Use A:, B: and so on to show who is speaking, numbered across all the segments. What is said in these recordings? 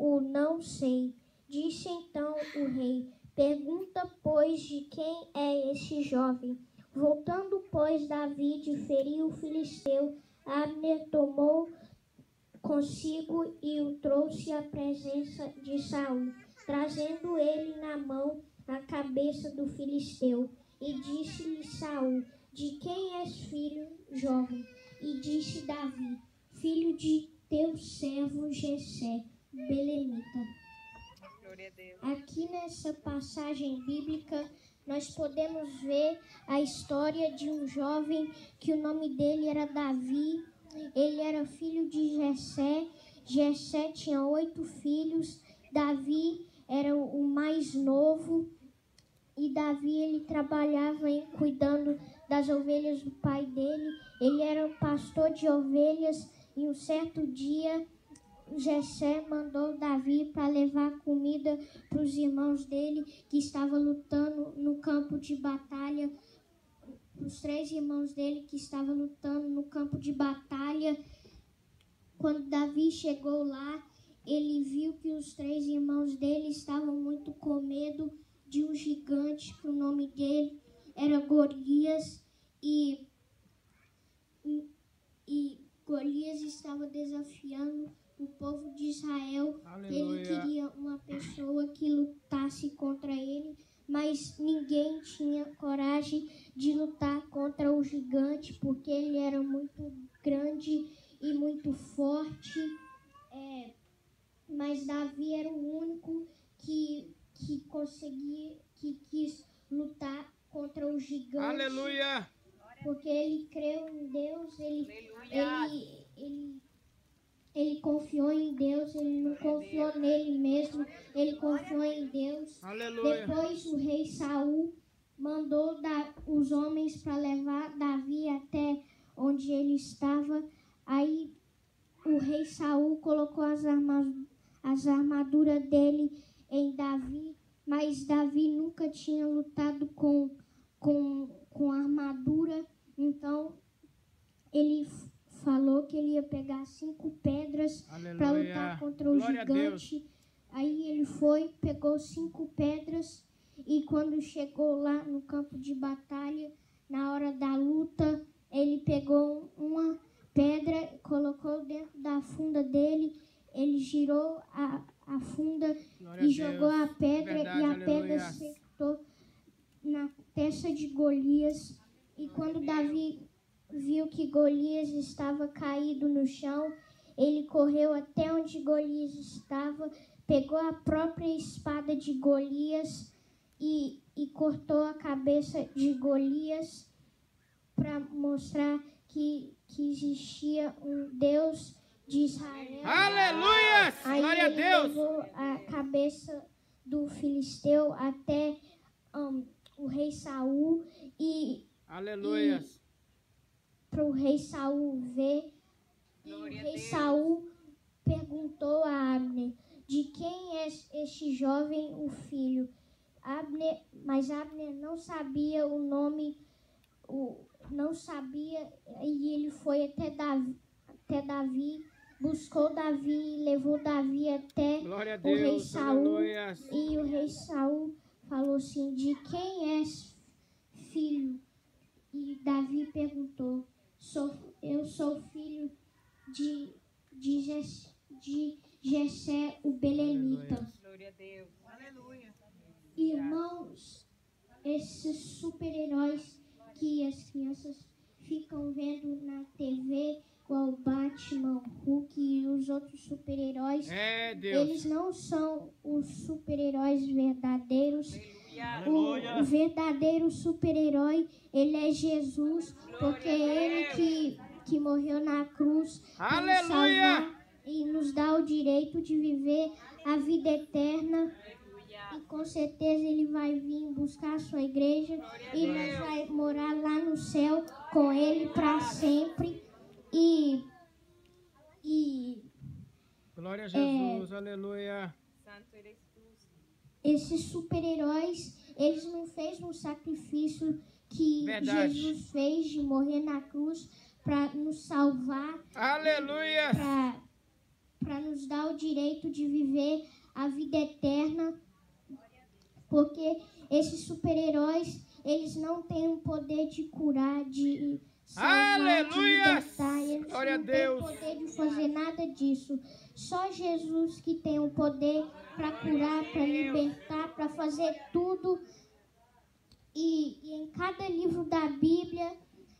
A: o não sei. Disse então o rei: pergunta, pois, de quem é esse jovem? Voltando, pois, Davi de ferir o filisteu, Abner tomou consigo e o trouxe à presença de Saul, trazendo ele na mão a cabeça do filisteu. E disse-lhe Saul: de quem és filho, jovem? E disse Davi: filho de teu servo Jessé, belemita. Aqui nessa passagem bíblica nós podemos ver a história de um jovem que o nome dele era Davi. Ele era filho de Jessé. Jessé tinha 8 filhos. Davi era o mais novo. E Davi, ele trabalhava cuidando das ovelhas do pai dele. Ele era um pastor de ovelhas. E um certo dia, Jessé mandou Davi para levar comida para os irmãos dele que estavam lutando no campo de batalha. Os 3 irmãos dele que estavam lutando no campo de batalha. Quando Davi chegou lá, ele viu que os 3 irmãos dele estavam muito com medo de um gigante, que o nome dele era Golias, e Golias estava desafiando o povo de Israel. Ele queria uma pessoa que lutasse contra ele, mas ninguém tinha coragem de lutar contra o gigante, porque ele era muito grande e muito forte. Mas Davi era o único que quis lutar contra o gigante.
B: Aleluia!
A: Porque ele creu em Deus, ele confiou em Deus, ele não confiou nele mesmo, ele confiou em Deus.
B: Aleluia.
A: Depois o rei Saul mandou os homens para levar Davi até onde ele estava. Aí o rei Saul colocou as armaduras dele em Davi, mas Davi nunca tinha lutado com armadura. Então ele falou que ele ia pegar 5 pedras para lutar contra o gigante. Aí ele pegou 5 pedras, e quando chegou lá no campo de batalha, na hora da luta, ele pegou uma pedra, colocou dentro da funda dele, ele girou a funda e jogou a pedra, e a pedra acertou na testa de Golias. E quando Davi viu que Golias estava caído no chão, ele correu até onde Golias estava, pegou a própria espada de Golias e cortou a cabeça de Golias para mostrar que existia um Deus de Israel.
B: Aleluia! Glória a Deus!
A: Levou a cabeça do filisteu até o rei Saul
B: aleluia!
A: Para o rei Saul ver. E o rei Saul perguntou a Abner: de quem é este jovem o filho? Mas Abner não sabia o nome, não sabia, e ele foi até Davi, buscou Davi e levou Davi até o rei Saul.
B: Aleluia.
A: E o rei Saul falou assim: de quem és filho? E Davi perguntou: eu sou filho de Jessé, o belemita.
C: Glória a Deus. Aleluia.
A: Irmãos, esses super-heróis que as crianças ficam vendo na TV, igual Batman, Hulk e os outros super-heróis, eles não são os super-heróis verdadeiros. O verdadeiro super-herói, ele é Jesus, porque é ele que morreu na cruz para nos salvar e nos dá o direito de viver a vida eterna. E com certeza ele vai vir buscar a sua igreja e nós vamos morar lá no céu com ele para sempre.
B: Glória a Jesus, aleluia.
C: Santo eres tu.
A: Esses super-heróis, eles não fez um sacrifício que Jesus fez de morrer na cruz para nos salvar.
B: Aleluia!
A: para nos dar o direito de viver a vida eterna, porque esses super-heróis, eles não têm o poder de curar, de salvar, de libertar, eles
B: Glória a
A: não têm
B: Deus.
A: o poder de fazer nada disso. Só Jesus que tem o poder para curar, para libertar, para fazer tudo. E em cada livro da Bíblia,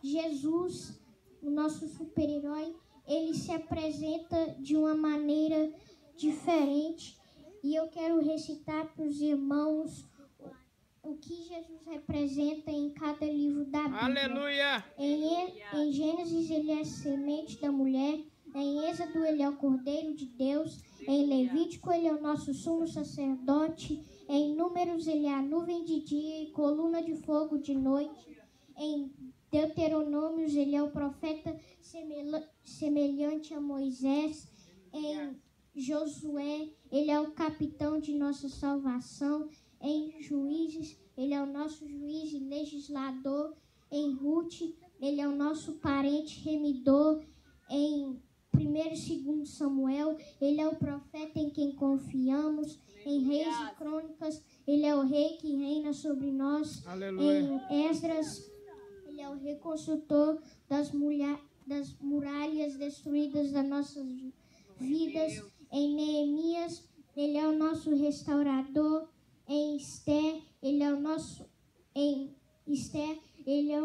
A: Jesus, o nosso super-herói, ele se apresenta de uma maneira diferente. E eu quero recitar para os irmãos o que Jesus representa em cada livro da Bíblia.
B: Aleluia.
A: Em Gênesis, ele é a semente da mulher. Em Êxodo, ele é o Cordeiro de Deus. Em Levítico, ele é o nosso sumo sacerdote. Em Números, ele é a nuvem de dia e coluna de fogo de noite. Em Deuteronômios, ele é o profeta semelhante a Moisés. Em Josué, ele é o capitão de nossa salvação. Em Juízes, ele é o nosso juiz e legislador. Em Ruth, ele é o nosso parente remidor. Em 1º e 2º Samuel, ele é o profeta em quem confiamos. Em Reis e Crônicas, ele é o rei que reina sobre nós.
B: Aleluia.
A: Em Esdras, ele é o reconstrutor das muralhas destruídas das nossas vidas. Em Neemias, ele é o nosso restaurador. Em Esther, ele é o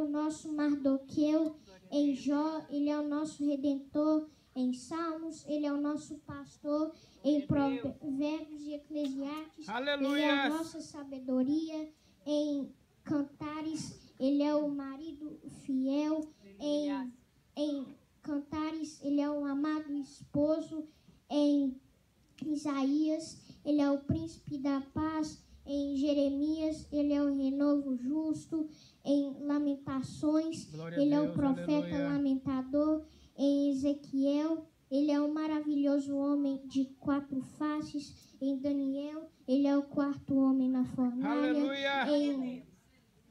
A: nosso Mardoqueu. Em Jó, ele é o nosso redentor. Em Salmos, ele é o nosso pastor. Em Provérbios e Eclesiastes, ele é a nossa sabedoria. Em Cantares, ele é o marido fiel. Em Cantares, ele é o amado esposo. Em Isaías, ele é o príncipe da paz. Em Jeremias, ele é o renovo justo. Em Lamentações, ele é o profeta lamentador. Em Ezequiel, ele é o maravilhoso homem de 4 faces. Em Daniel, ele é o 4º homem na fornalha.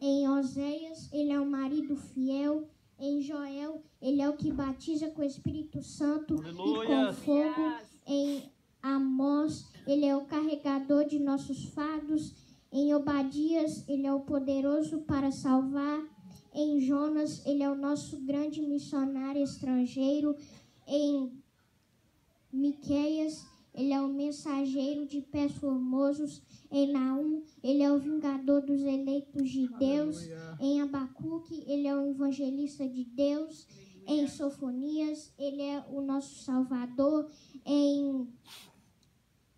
A: Em Oséias, ele é o marido fiel. Em Joel, ele é o que batiza com o Espírito Santo e com fogo. Em Amós, ele é o carregador de nossos fardos. Em Obadias, ele é o poderoso para salvar. Em Jonas, ele é o nosso grande missionário estrangeiro. Em Miqueias, ele é o mensageiro de pés formosos. Em Naum, ele é o vingador dos eleitos de Deus.
B: Aleluia.
A: Em Abacuque, ele é o evangelista de Deus. Em Sofonias, ele é o nosso salvador. Em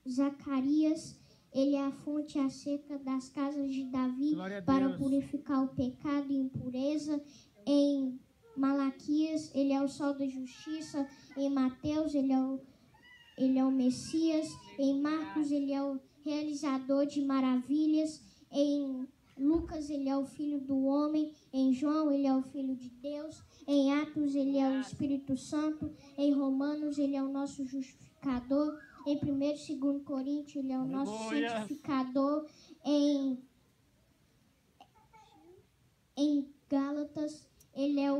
A: Zacarias, ele é a fonte e a seca das casas de Davi para purificar o pecado e impureza. Em Malaquias, ele é o sol da justiça. Em Mateus, ele é o Messias. Em Marcos, ele é o realizador de maravilhas. Em Lucas, ele é o Filho do Homem. Em João, ele é o Filho de Deus. Em Atos, ele é o Espírito Santo. Em Romanos, ele é o nosso justificador. Em 1º e 2º Coríntios, ele é o nosso santificador. Em Gálatas, ele é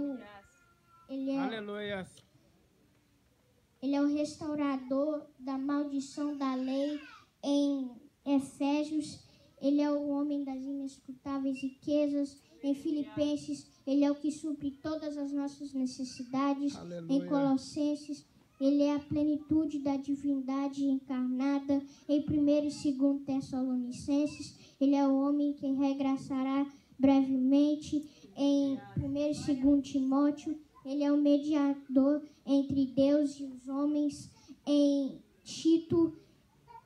A: o restaurador da maldição da lei. Em Efésios, ele é o homem das inescrutáveis riquezas. Em Filipenses, ele é o que supre todas as nossas necessidades.
B: Aleluia.
A: Em Colossenses, ele é a plenitude da divindade encarnada. Em 1º e 2º Tessalonicenses, ele é o homem que regressará brevemente. Em 1º e 2º Timóteo, ele é o mediador entre Deus e os homens. Em Tito,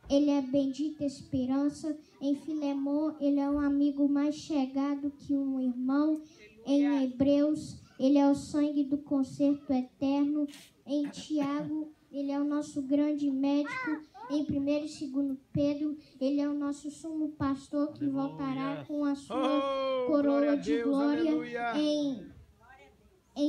A: ele é a bendita esperança. Em Filemon, ele é um amigo mais chegado que um irmão. Em Hebreus, ele é o sangue do concerto eterno. Em Tiago, ele é o nosso grande médico. Em 1º e 2º Pedro, ele é o nosso sumo pastor que voltará com a sua coroa de glória. Em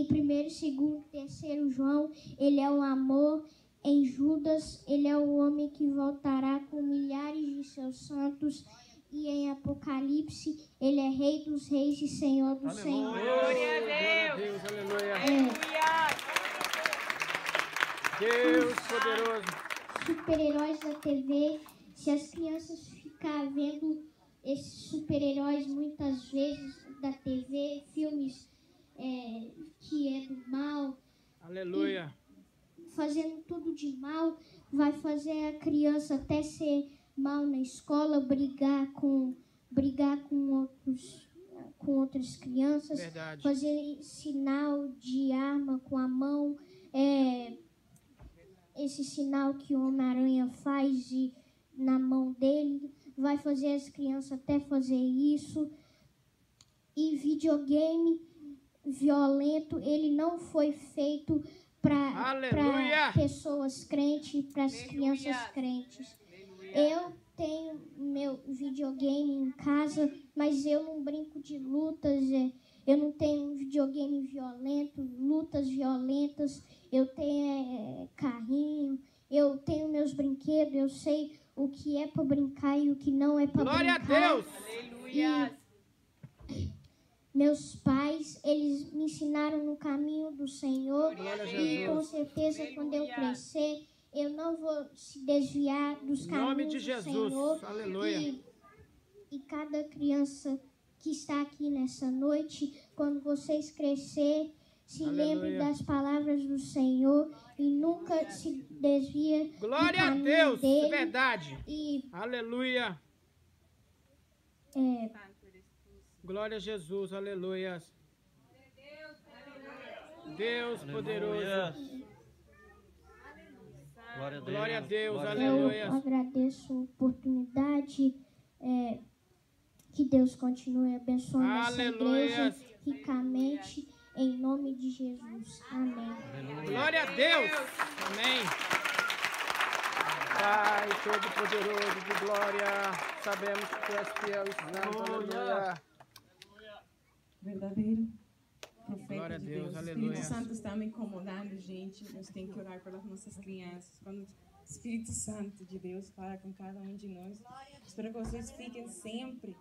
A: 1º e 2º, 3º João, ele é o amor. Em Judas, ele é o homem que voltará com milhares de seus santos. E em Apocalipse, ele é Rei dos Reis e Senhor dos Senhores.
C: Glória a Deus.
B: Aleluia.
C: Aleluia.
B: Deus poderoso.
A: super-heróis da TV, se as crianças ficarem vendo esses super-heróis muitas vezes da TV, filmes que é do mal,
B: Aleluia.
A: fazendo tudo de mal, vai fazer a criança até ser mal na escola, brigar com outras crianças,
B: Verdade.
A: fazer sinal de arma com a mão, esse sinal que o Homem-Aranha faz na mão dele, vai fazer as crianças até fazer isso. E videogame violento, ele não foi feito para pessoas crentes, para as crianças crentes. Eu tenho meu videogame em casa, mas eu não brinco de lutas, eu não tenho um videogame violento, lutas violentas, eu tenho carrinho, eu tenho meus brinquedos, eu sei o que é para brincar e o que não é para brincar.
B: Glória a Deus!
C: Aleluia!
A: Meus pais, eles me ensinaram no caminho do Senhor e com certeza quando eu crescer, eu não vou se desviar dos caminhos do Senhor.
B: Aleluia.
A: E cada criança que está aqui nessa noite, quando vocês crescer, se lembre das palavras do Senhor e nunca se desvia
B: Glória a Deus! É verdade. Aleluia. Glória a Jesus, aleluia. Deus poderoso. Glória a Deus, aleluia.
A: Eu agradeço a oportunidade. Que Deus continue abençoando essa igreja ricamente, em nome de Jesus. Amém.
B: Glória a Deus. Amém. Pai Todo-Poderoso de glória, sabemos que tu és fiel e santo. Aleluia.
D: Verdadeiro profeta
B: Glória a
D: de
B: Deus,
D: Deus. O
B: aleluia.
D: Espírito Santo está me incomodando, gente. Nós temos que orar pelas nossas crianças. Quando o Espírito Santo de Deus fala com cada um de nós, espero que vocês fiquem sempre,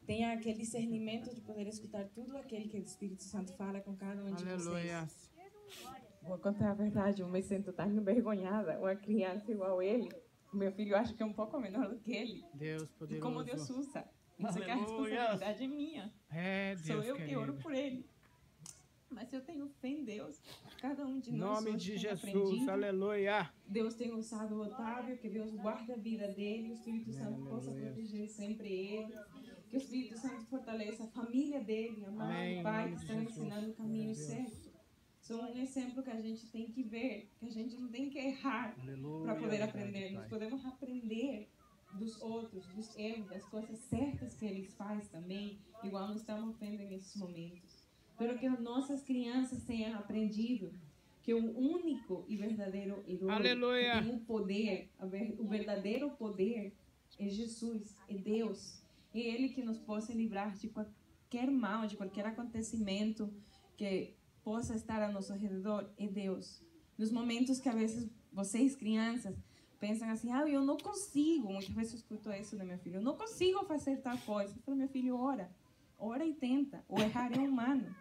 D: tenham aquele discernimento de poder escutar tudo aquilo que o Espírito Santo fala com cada um de
B: Aleluia.
D: vocês. Vou contar a verdade, eu me sinto tão envergonhada. Uma criança igual ele, o meu filho acha que é um pouco menor do que ele.
B: Deus
D: E
B: poderoso.
D: como Deus usa. Isso que a responsabilidade é minha.
B: É, Deus
D: Sou eu que
B: querido.
D: oro por ele. Mas eu tenho fé em Deus. Cada um de
B: Em
D: nós
B: nome
D: hoje
B: de
D: tem
B: Jesus,
D: aprendido.
B: aleluia.
D: Deus tem usado o Otávio, que Deus guarde a vida dele, o Espírito Santo possa proteger sempre ele. Que o Espírito Santo fortaleça a família dele, a mãe
B: Amém,
D: e o
B: em
D: pai
B: nome
D: que
B: de
D: estão
B: Jesus.
D: ensinando o caminho certo. São um exemplo que a gente tem que ver, que a gente não tem que errar para poder aprender. Nós podemos aprender dos outros, dos erros, das coisas certas que eles fazem também, igual nós estamos vendo nesses momentos. Espero que as nossas crianças tenham aprendido que o único e verdadeiro herói
B: Aleluia.
D: que tem o poder, o verdadeiro poder é Jesus, é Deus. É Ele que nos possa livrar de qualquer mal, de qualquer acontecimento que possa estar ao nosso redor, é Deus. Nos momentos que às vezes vocês, crianças, pensam assim, eu não consigo, muitas vezes eu escuto isso do meu filho, eu não consigo fazer tal coisa. Eu falo, meu filho, ora e tenta, o errar é humano.